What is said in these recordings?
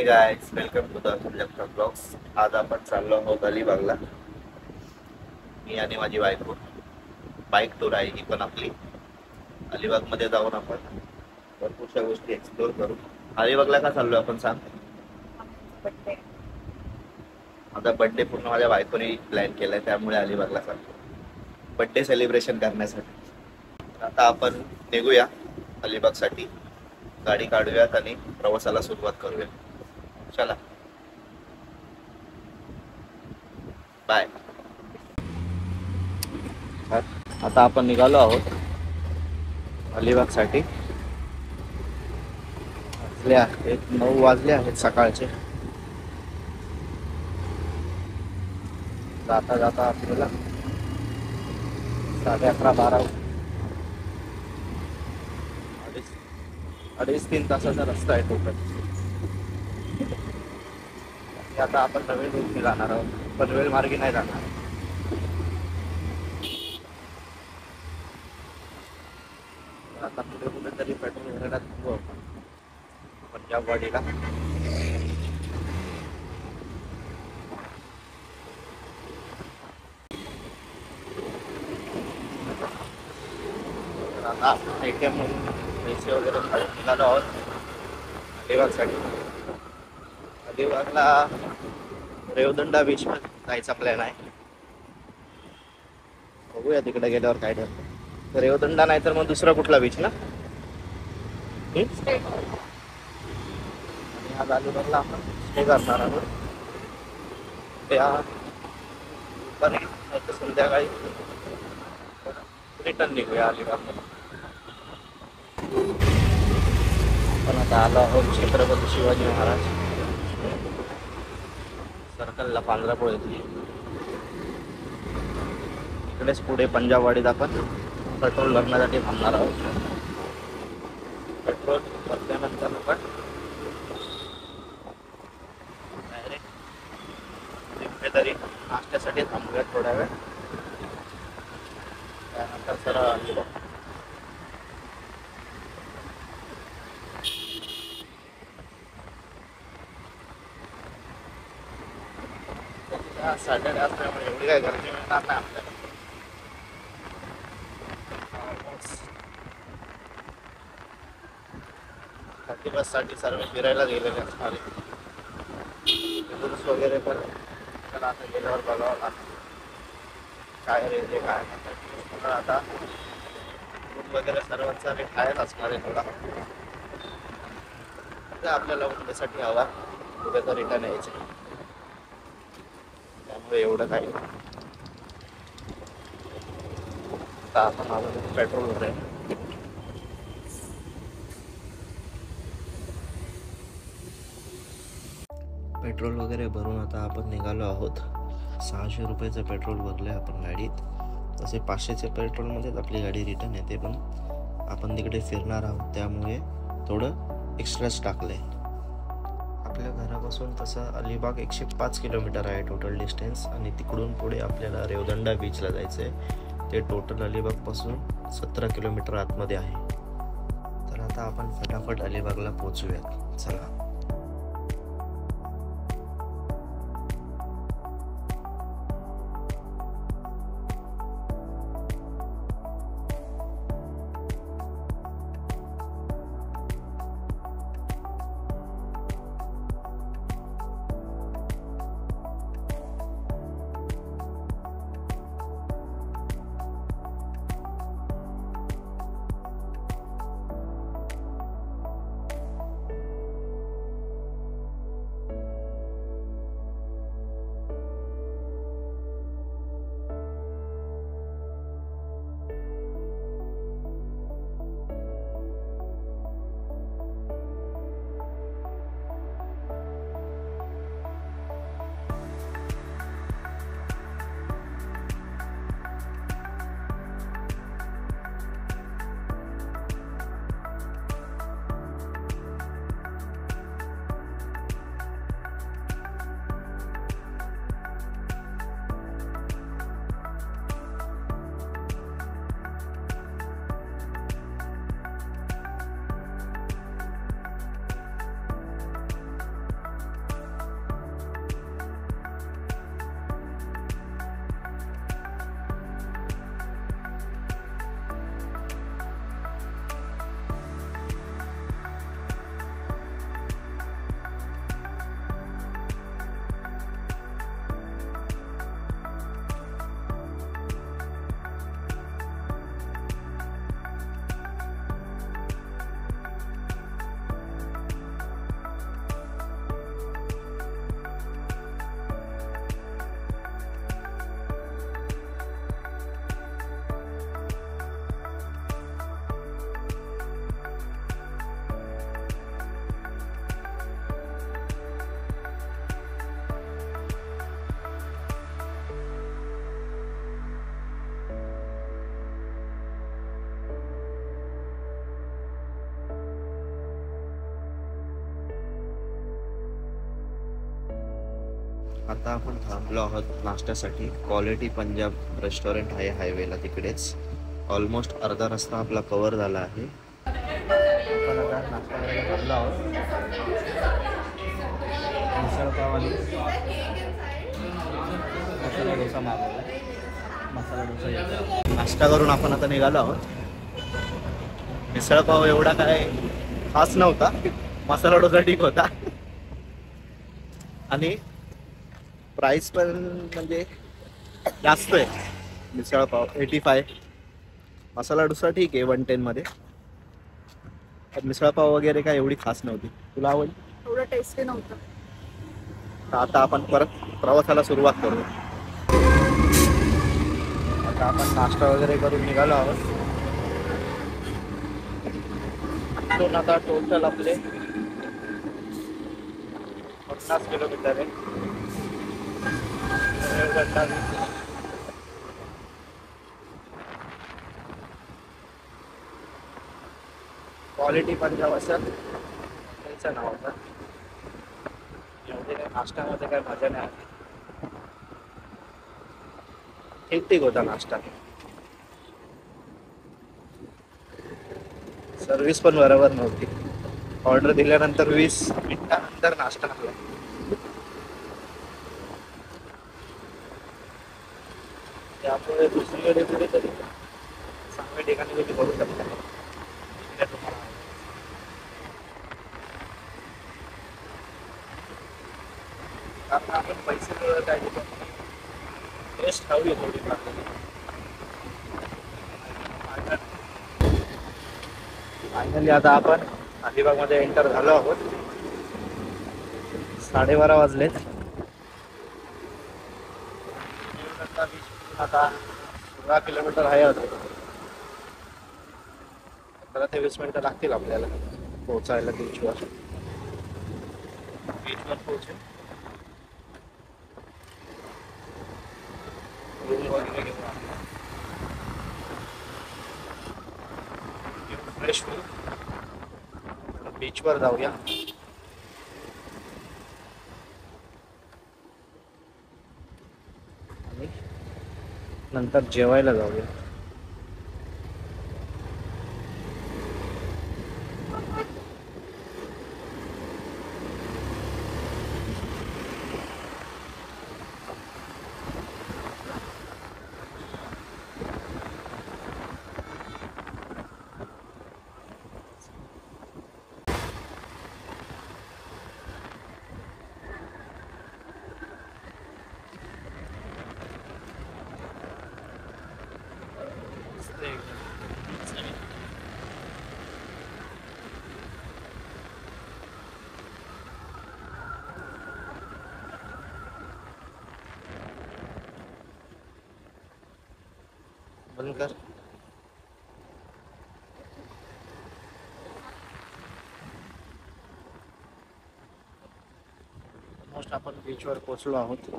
हे guys, welcome to the Jagtap blogs. आज आपण चाललो आहोत अलिबागला. मी आणि माझी बायको. बाईक टूर आहे ही पण आपली. अलिबागमध्ये जाऊन आपण भरपूरशा गोष्टी एक्सप्लोर करू. अलिबागला का चाललो आपण सांग? माझा बर्थडे पूर्ण माझ्या बायकोने प्लॅन केलाय, त्यामुळे अलिबागला चाललो बर्थडे सेलिब्रेशन करण्यासाठी. तर आता आपण निघूया अलिबागसाठी. गाडी काढूयात आणि प्रवासाला सुरुवात करूया. चला, बाय. आता आपण निघालो आहोत अलिबागसाठी. वाजले आहेत 9 वाजले आहेत सकाळचे. जाता जाता आपल्याला 11:30-12 अडीच 3 तासाचा रस्ता आहे टोटल. आता आपण नवीन रूटने जाणार आहोत, पनवेल मार्गे नाही जाणार. आता पुढे कुठेतरी पेट्रोल भरायला थांबू आपण पंजाबवाडीला. आता ATM म्हणून पैसे वगैरे काढून निघालो आहोत अलिबागसाठी. अलिबागला रेवदंडा बीच मध्ये जायचा प्लॅन आहे. बघूया तिकडे गेल्यावर काय ठरतं. रेवदंडा नाही तर मग दुसरा कुठला बीच ना. आणि आज अलिबागला आपण स्टे करणार आहोत. त्या दुपारी नाहीतर संध्याकाळी रिटर्न निघूया अलिबागला. आपण आता आलो आहोत छत्रपती शिवाजी महाराज सर्कलला, पांढरापूर येथे. इकडेच पुढे पंजाबवाडीत आपण पेट्रोल भरण्यासाठी थांबणार आहोत. पेट्रोल भरल्यानंतर आपण डायरेक्ट कुठेतरी नाश्त्यासाठी थांबूया थोड्या वेळ. त्यानंतर सरळ अलिबाग. सॅटर्डे असल्यामुळे एवढी काय गर्दी मिळणार नाही आपल्याला. बससाठी सर्व फिरायला गेलेले असणार रूल्स वगैरे पण त्याला आता गेल्यावर बघावं लागतं काय रेंज काय म्हणतात. आता रूम वगैरे सर्वांचा रेट आहेच असणार आहे थोडा. आपल्याला उद्यासाठी हवा, उद्या तर रिटर्न यायचं, त्यामुळे एवढं काही. आता आपण आलो पेट्रोल भरायला. पेट्रोल वगैरे भरून आता आपण निघालो आहोत. 600 रुपयाचं पेट्रोल भरलं आपण गाडीत. तसे 500चे पेट्रोलमध्येच आपली गाडी रिटर्न येते, पण आपण तिकडे फिरणार आहोत त्यामुळे थोडं एक्स्ट्राच टाकलं आहे. आपल्या घरापासून तसं अलिबाग 105 किलोमीटर आहे टोटल डिस्टन्स. आणि तिकडून पुढे आपल्याला रेवदंडा बीचला जायचं आहे. ते टोटल अलिबागपासून 17 किलोमीटर आतमध्ये आहे. तर आता आपण फटाफट अलिबागला पोहोचूयात. चला. आता आपण थांबलो आहोत नाश्त्यासाठी. क्वालिटी पंजाब रेस्टॉरंट आहे हायवेला तिकडेच. ऑलमोस्ट अर्धा रस्ता आपला कव्हर झाला आहे. आपण आता नाश्ता करायला थांबलो आहोत. मिसळ पाव आणि मसाला डोसा मागवला. मसाला डोसा नाश्ता करून आपण आता निघालो आहोत. मिसळ पाव एवढा काय खास नव्हता, मसाला डोसा ठीक होता आणि प्राइस पण म्हणजे जास्त आहे. मिसळ पाव 85, मसाला डोसा ठीक आहे 110 मध्ये. पण मिसळ पाव वगैरे काय एवढी खास नव्हती. तुला आवडली? एवढं टेस्टी नव्हतं. तर आता आपण परत प्रवासाला सुरुवात करू. आता आपण नाश्ता वगैरे करून निघालो आहोत. आता टोटल आपले 50 किलोमीटर आहे. क्वालिटी पंजाब असं त्यांचं नाव होतं. एवढे काही नाश्त्यामध्ये काही मजा नाही आली. ठीक ठीक होता नाश्ता. सर्विस पण बरोबर नव्हती. ऑर्डर दिल्यानंतर 20 मिनिटानंतर नाश्ता आला. त्यामुळे दुसरीकडे कुठेतरी चांगल्या ठिकाणी तुम्ही करू शकता. कारण आपण पैसे मिळत आहे टेस्ट खाऊया थोडी. फायनली आता आपण अलिबागमध्ये एंटर झालो आहोत. 12:30 वाजलेत. आता 16 किलोमीटर आहे. आता 15 ते 20 मिनिटं लागतील आपल्याला पोहोचायला बीचवर. पोहोचेल रूम वगैरे घेऊन फ्रेश होऊ, बीचवर जाऊया. आणि नंतर जेवायला जाऊया. बंद कर. ऑलमोस्ट आपण बीचवर पोहोचलो आहोत.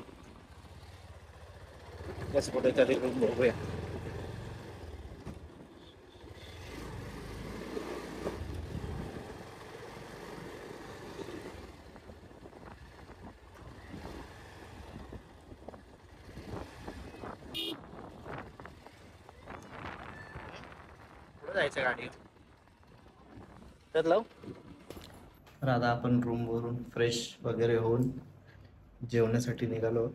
बस कुठेतरी रूम बघूया. जायचं गाडी तर लाव. तर आता आपण रूमवरून फ्रेश वगैरे होऊन जेवण्यासाठी निघालो.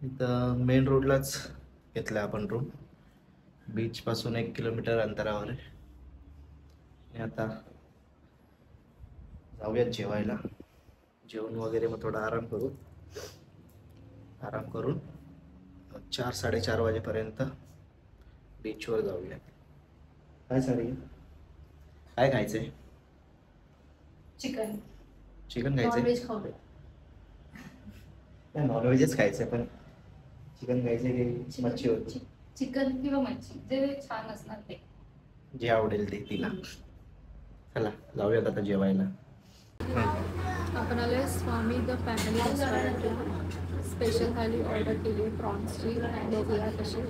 इथं मेन रोडलाच घेतलं आपण रूम. बीच पासून 1 किलोमीटर अंतरावर आहे. आणि आता जाऊयात जेवायला. जेवण वगैरे मग थोडा आराम करू. आराम करून 4-4:30 वाजेपर्यंत बीचवर जाऊया. काय साडी काय खायचंय? चिकन. चिकन खायचंय? नॉनव्हेज खाऊ दे. नॉनव्हेजच खायचंय पण चिकन खायचंय की मच्छी होती? चिकन किंवा मच्छी जे छान असणार ते, जे आवडेल ते तिला. चला जाऊयात आता जेवायला. आपण आलोय स्वामी द फॅमिली रेस्टॉरंटला. स्पेशल थाली ऑर्डर केली आहे प्रॉन्सची. बघूया कशी.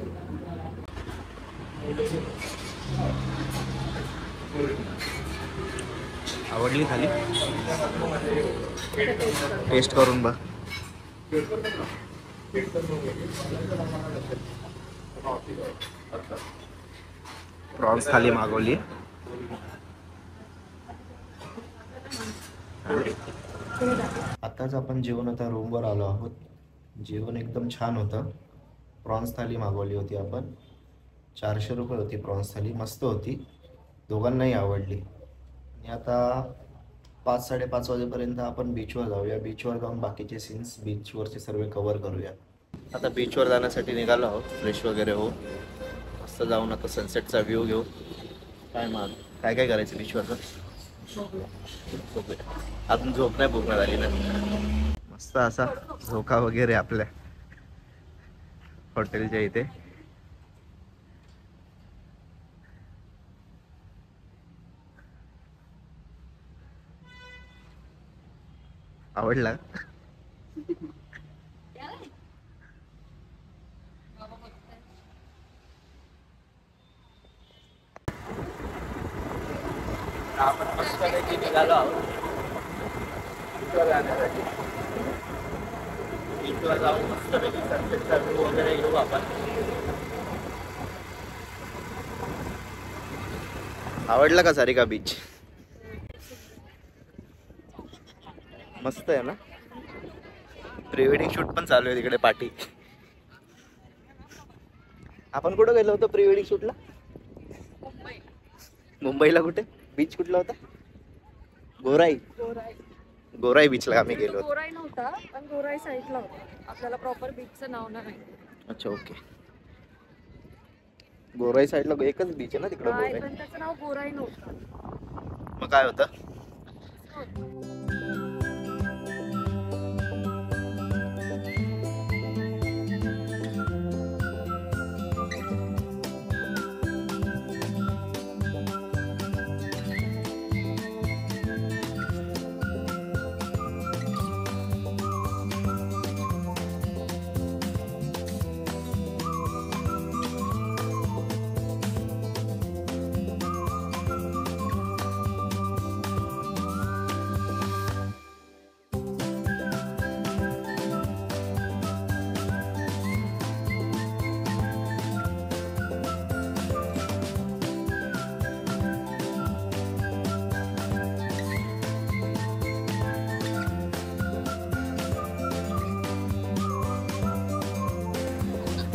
आवडली थाली? टेस्ट करून बघ. प्रॉन्स थाली मागवली. आताच आपण जेवण आता रूमवर आलो आहोत. जेवण एकदम छान होतं. प्रॉन्स थाली मागवली होती आपण. 400 रुपये होती प्रॉन्स थाली. मस्त होती, दोघांनाही आवडली. आणि आता 5-5:30 वाजेपर्यंत आपण बीचवर जाऊया. बीचवर जाऊन बाकीचे सीन्स बीचवरचे सर्व कवर करूया. आता बीचवर जाण्यासाठी निघालो आहोत. फ्रेश वगैरे हो, मस्त जाऊन आता सनसेटचा व्ह्यू घेऊ. काय काय करायचं बीचवरचं? झोपूया. अजून झोप नाही पूर्ण झाली ना. मस्त असा झोका वगैरे आपल्या हॉटेलच्या इथे. आवडला? आपण मस्तपैकी निघालो आहोत बीचवर जाण्यासाठी. बीचवर जाऊन मस्तपैकी सनसेटचा व्ह्यू वगैरे घेऊ आपण. आवडला का सारिका बीच? मस्त आहे ना. प्री वेडिंग शूट पण चालू आहे तिकडे पाठी. आपण कुठं गेलो होतो प्री वेडिंग शूटला? मुंबईला. कुठे बीच कुठला होता? गोराई. गोराई बीचला आम्ही गेलो होतो. गोराई नव्हता, पण गोराई साईडला होता. आपल्याला प्रॉपर बीचचं नाव नाही माहिती. अच्छा, ओके. गोराई साईडला एकच बीच आहे ना तिकडे? गोराई. पण त्याचं नाव गोराई नव्हतं. मग काय होतं?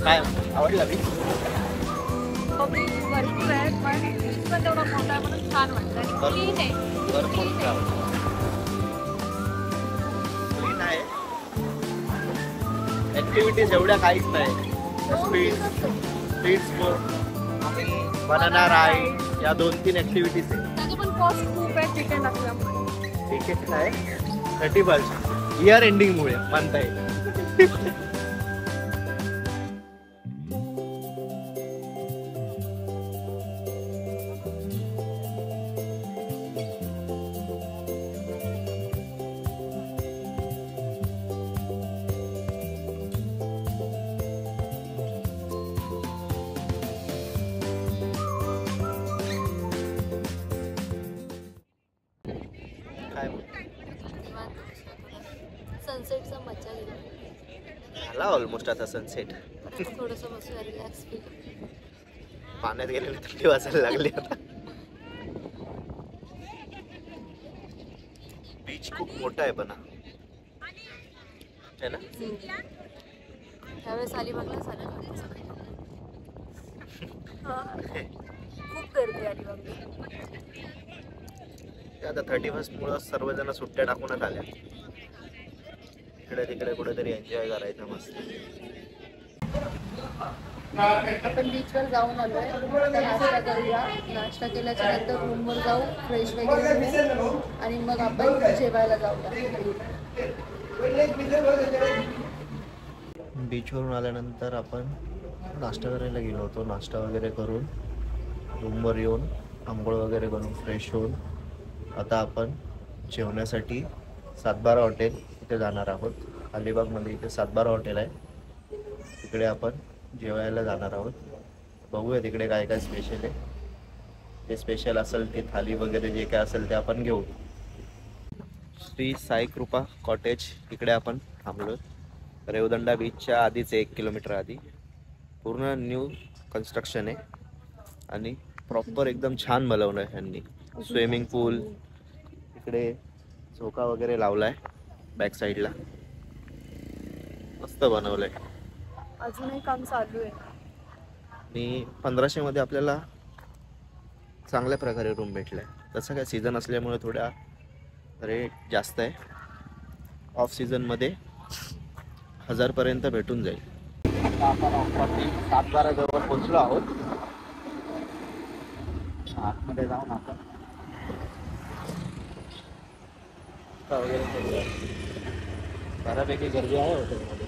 काय आवडला बीच? बीच भरपूर आहे, पण बीच पण तेवढा मोठा आहे म्हणून छान वाटतं. आणि क्लीन आहे. भरपूर क्लीन आहे. ऍक्टिव्हिटीज एवढ्या काहीच नाही. स्पीड स्पोर्ट आणि बनाना राईड या 2-3 ऍक्टिव्हिटीज आहेत. त्याची पण कॉस्ट खूप आहे तिकीट असल्यामुळे. तिकीट आहे 30 इयर एंडिंग मुळे म्हणता येईल. सनसेटचा मजा घेऊ. झाला ऑलमोस्ट आता सनसेट. थोडंसं बसूया, रिलॅक्स फील. पाण्यात गेलेली थंडी वाजायला लागली आता. बीच खूप मोठा आहे पण है ना. त्यावेळेस अलिबागला झालं खूप गर्दी अलिबागला. आता 31 मुळे सर्वजण सुट्ट्या टाकूनच आल्या. इकडे तिकडे कुठेतरी एन्जॉय करायचं मस्त. आपण बीचवर जाऊन आलोय. नाश्ता करूया. नाश्ता केल्याच्या नंतर रूमवर जाऊ, फ्रेश वगैरे होऊ आणि मग आपण जेवायला जाऊया. बीचवरून आल्यानंतर आपण नाश्ता करायला गेलो होतो. नाश्ता वगैरे करून रूमवर येऊन आंघोळ वगैरे करून फ्रेश होऊन आता आपण जेवण्यासाठी 7-12 हॉटेल इथे जाणार आहोत. अलिबागमध्ये इथे 7-12 हॉटेल आहे. तिकडे आपण जेवायला जाणार आहोत. बघूया तिकडे काय काय स्पेशल आहे. जे स्पेशल असेल ते थाली वगैरे जे काय असेल ते आपण घेऊ. श्री साई कृपा कॉटेज इकडे आपण थांबलो. रेवदंडा बीचच्या आधीच 1 किलोमीटर आधी. पूर्ण न्यू कन्स्ट्रक्शन आहे आणि प्रॉपर एकदम छान बनवलं आहे यांनी. स्विमिंग पूल, इकडे झोका वगैरे लावलाय बॅक साईडला, मस्त बनवलंय. अजूनही काम चालू आहे. आणि 1500 मध्ये आपल्याला चांगल्या प्रकारे रूम भेटलाय. तसं काय सीझन असल्यामुळे थोड्या रेट जास्त आहे. ऑफ सीझन मध्ये 1000 पर्यंत भेटून जाईल. आपण 7-12 जवळ पोहोचलो आहोत. आतमध्ये जाऊन आपण वगैरे करूया. बऱ्यापैकी गर्दी आहे हॉटेलमध्ये.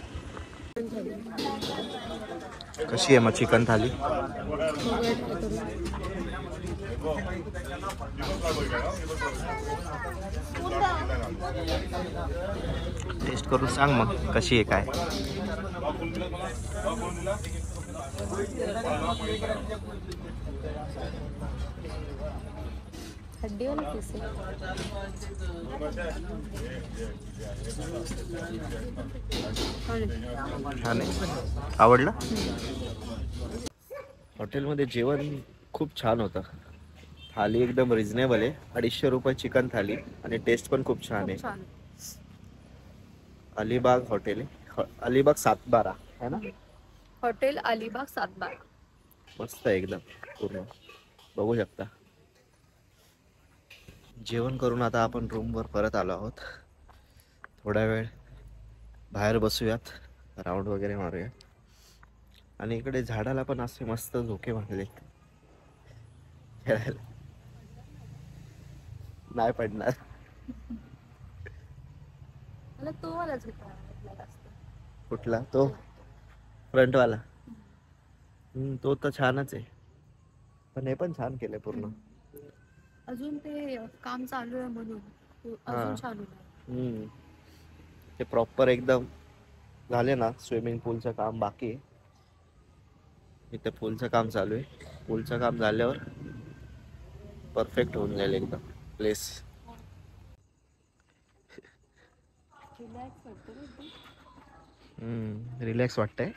कशी आहे मग चिकन थाली? टेस्ट करून सांग मग कशी आहे काय. हड्डीवाले पीस आहे. छान आहे, आवडलं. हॉटेलमध्ये जेवण खूप छान होतं. थाली एकदम रिझनेबल आहे. 250 रुपये चिकन थाली आणि टेस्ट पण खूप छान आहे. अलिबाग हॉटेल आहे, अलिबाग 712 है ना. हॉटेल अलिबाग 712. मस्त आहे एकदम पूर्ण, बघू शकता. जेवण करून आता आपण रूमवर परत आलो आहोत. थोडा वेळ बाहेर बसूयात, राऊंड वगैरे मारूया. आणि इकडे झाडाला पण असे मस्त झोके बांधले खेळायला. नाही पडणार. मला तो वाला झोका आवडला जास्त. कुठला? तो फ्रंटवाला. तो तर छानच आहे, पण हे पण छान केलंय पूर्ण. अजून ते काम चालू आहे म्हणून अजून छान होणार. ते प्रॉपर एकदम झाले ना. स्विमिंग पूलचं काम बाकी आहे. इथे पूलचं काम चालू आहे. पूलचं काम झाल्यावर परफेक्ट होऊन जाईल एकदम प्लेस. रिलॅक्स वाटतंय.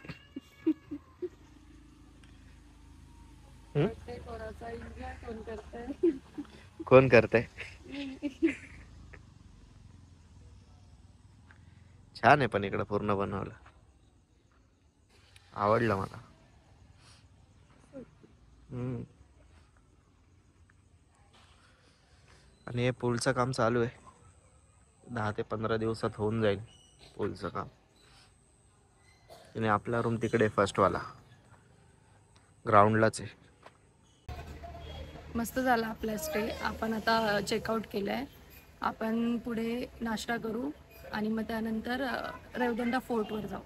कोण करतंय? छान आहे पण इकडं पूर्ण बनवलं, आवडलं मला. आणि हे पूलचं काम चालू आहे. 10 ते 15 दिवसात होऊन जाईल पूलचं काम. आणि आपला रूम तिकडे फर्स्टवाला ग्राउंडलाच आहे. मस्त झाला आपला स्टे. आपण आता चेकआउट केलंय. आपण पुढे नाश्ता करू आणि मग त्यानंतर रेवदंडा फोर्टवर जाऊ.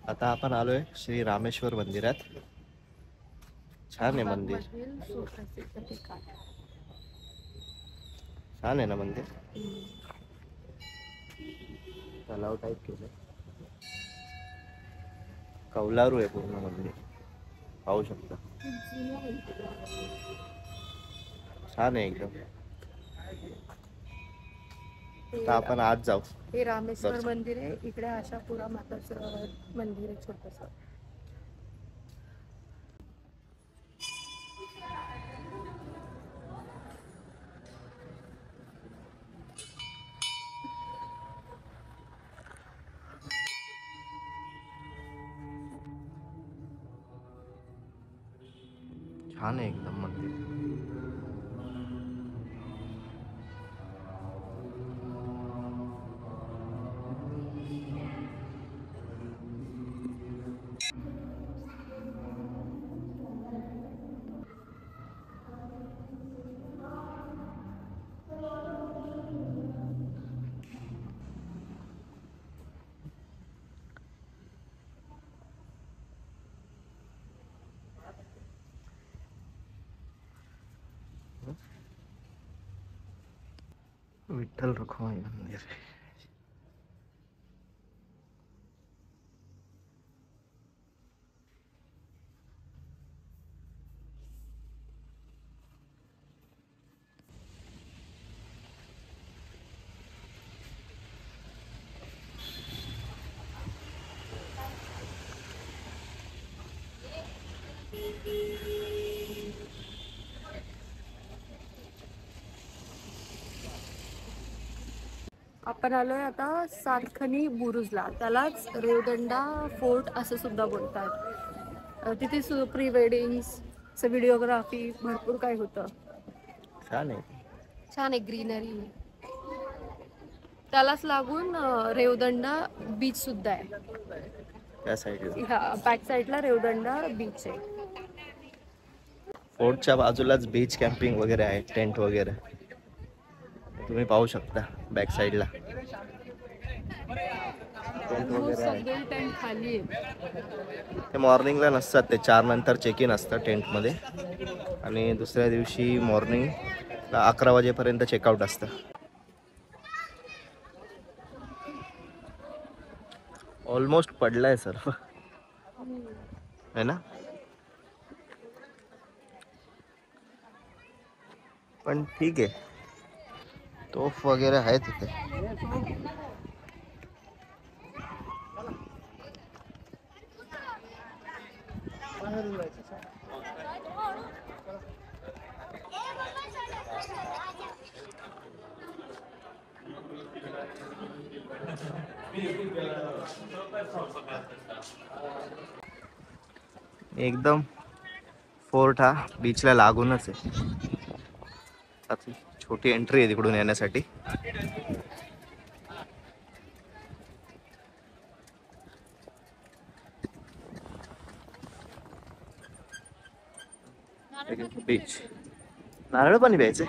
आता आपण आलोय श्री रामेश्वर मंदिरात. छान आहे मंदिर, छान आहे ना मंदिर. तलाव टाईप केलं, कौलारू आहे पूर्ण मंदिर, पाहू शकता. छान आहे एकदम. आता आपण आज जाऊ. हे रामेश्वर मंदिर आहे. इकडे आशापुरा माताचं मंदिर आहे छोटस. छान आहे एकदम मंदिर. विठ्ठल रखुमाई मंदिर. आपण आलोय आता सातखनी बुरुजला, त्यालाच रेवदंडा फोर्ट असं सुद्धा बोलतात. तिथे प्री वेडिंग्स, व्हिडिओग्राफी भरपूर काय होतं. छान आहे. छान आहे, ग्रीनरी. त्यालाच लागून रेवदंडा बीच सुद्धा आहे. त्या साईडला ह्या बॅक साईडला रेवदंडा बीच आहे. फोर्टच्या बाजूलाच बीच कॅम्पिंग वगैरे आहे, टेंट वगैरे तुम्ही पाहू शकता बॅक साईडला. टेंट वगैरे आहे. सगळे टेंट खाली आहेत. ते मॉर्निंगला नसतात, ते 4 नंतर चेक इन असतं टेंटमध्ये आणि दुसऱ्या दिवशी मॉर्निंगला 11 वाजेपर्यंत चेकआउट असतं. ऑलमोस्ट पडलाय सर्व है ना, पण ठीक आहे. तोफ वगैरे आहे तिथे. एकदम फोर्ट हा बीचला लागूनच आहे. आता छोटी एंट्री आहे तिकडून येण्यासाठी. बीच. नारळ पाणी प्यायचे,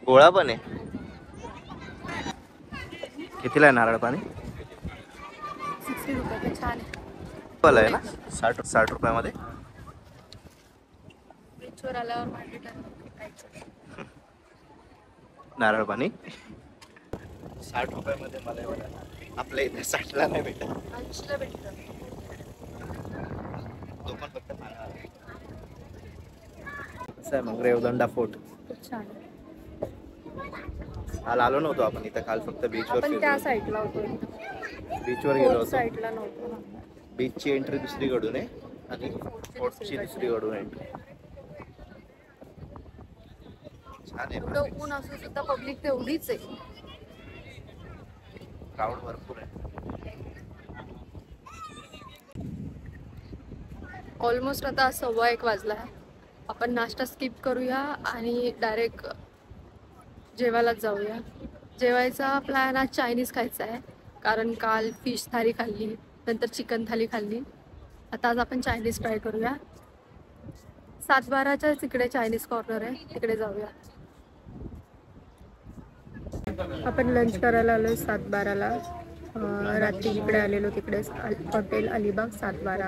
गोळा पण आहे. कितीला आहे नारळ पाणी? 60 रुपये. छान आहे ना, 60 रुपयामध्ये. बीचवर आल्यावर नारळ पाणी 60 रुपयामध्ये. मला एवढं आपल्या इथे 60ला नाही भेटत. 80ला भेटतं. तो पण फक्त कसं आहे मग रेवदंडा फोर्ट. खूप छान. काल आलो नव्हतो आपण इथं. काल फक्त बीचवर आपण त्या साईडला होतो, बीचवर गेलो होतो. साईडला नव्हतो. बीचची एंट्री दुसरीकडून आहे आणि फोर्टची दुसरीकडून एंट्री. छान आहे. एवढं ऊन असून सुद्धा पब्लिक तेवढीच आहे. क्राऊड भरपूर आहे. ऑलमोस्ट आता 1:15 वाजला. आपण नाश्ता स्किप करूया आणि डायरेक्ट जेवायलाच जाऊया. जेवायचा प्लॅन आज चायनीज खायचा आहे, कारण काल फिश थाली खाल्ली, नंतर चिकन थाली खाल्ली. आता आज आपण चायनीज ट्राय करूया. 7-12च्या तिकडे चायनीज कॉर्नर आहे, तिकडे जाऊया. आपण लंच करायला आलोय 7-12ला. रात्री इकडे आलेलो, तिकडेच हॉटेल अलिबाग 7-12.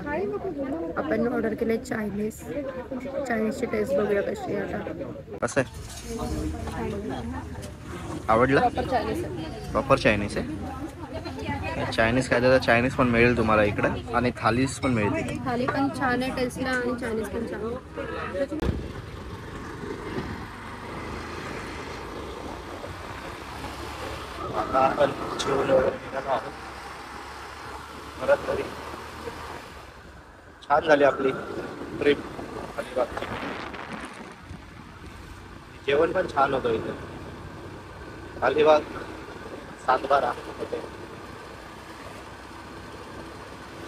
आपण ऑर्डर केले चायनीज. चायनीजची टेस्ट बघूया कशी आहे आता. कसं आहे, आवडलं? प्रॉपर चायनीज आहे. चायनीज खायचं तर चायनीज पण मिळेल तुम्हाला इकडं आणि थालीज पण मिळते. थाली पण छान आहे टेस्टला आणि चायनीज पण छान आहे. आता आपण जेवण वगैरे निघालो आहोत परत तरी. छान झाली आपली ट्रिप अलिबागची. जेवण पण छान होतं इथं. अलिबाग 7-12 होते.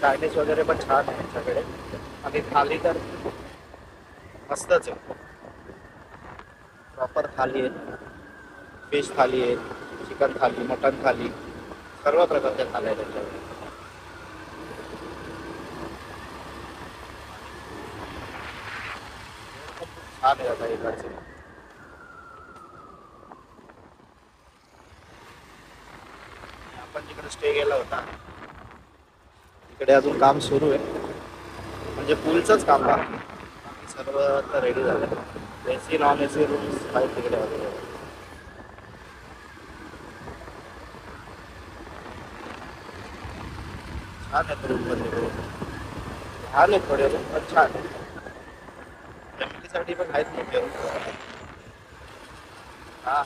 चायनीज वगैरे पण छान आहे सगळे आणि थाली तर मस्तच आहे. प्रॉपर थाली आहे. फिश थाली आहे, चिकन थाली, मटन थाली, सर्व प्रकारच्या थाल्या आहेत त्याच्यावर. छान आहे आता इकडचे. आपण जिकडे स्टे केला होता तिकडे अजून काम सुरू आहे, म्हणजे पूलचंच काम बाकी. सर्व आता रेडी झालं. AC नॉन AC रूम्स आहेत तिकडे वगैरे. छान आहेत रूम मध्ये. छान आहेत थोडे रूम पण छान आहे. फॅमिलीसाठी पण आहेत मोठे रूम. हा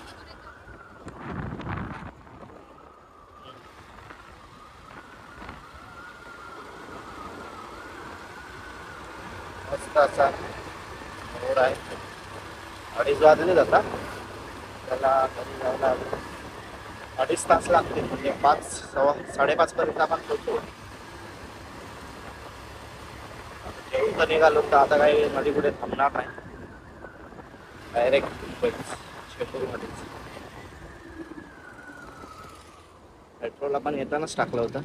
मस्त असा रोड आहे. 2:30 वाजले जाता आपल्याला घरी जायला 2.5 तास लागतील, म्हणजे 5:15 पर्यंत आपण पोहोचू. जेवून तर निघालो तर आता काही मध्ये कुठे थांबणार नाही, डायरेक्ट मुंबईत चेंबूरमध्येच. पेट्रोल आपण येतानाच टाकलं होतं.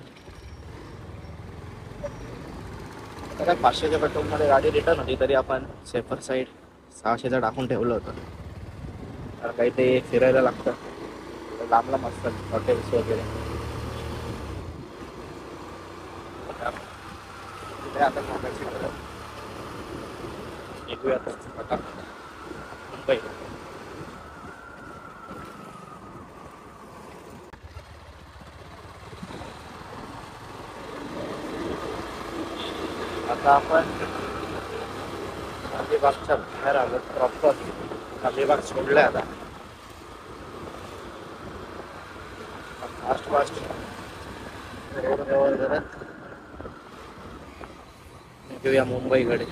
आता काय 500च्या पेट्रोलमध्ये गाडी रिटर्न होती, तरी आपण सेफर साईड 600चं टाकून ठेवलं होतं. तर काही ते फिरायला लागतं, लांब लांब असतात हॉटेल्स वगैरे. तिथे आता थांबायची गरज. निघूयात आता मुंबई. आता आपण अलिबागच्या बाहेर आलो, प्रॉपर अलिबाग सोडलं आता. फास्ट रोड कव्हर करत घेऊया मुंबईकडे.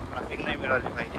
ट्रॅफिक नाही मिळाली पाहिजे.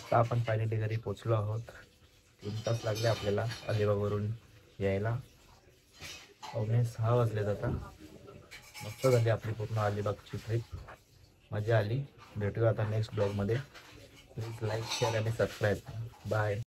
आता आपण फायनली घरी पोचलो आहोत. 3 तास लागले आपल्याला अलिबागवरून यायला. 5:45 वाजलेत आता. मस्त झाली आपली पूर्ण अलिबागची ट्रिप, मजा आली. भेटूया आता नेक्स्ट ब्लॉगमध्ये. प्लीज लाईक, शेअर आणि सबस्क्राईब. बाय.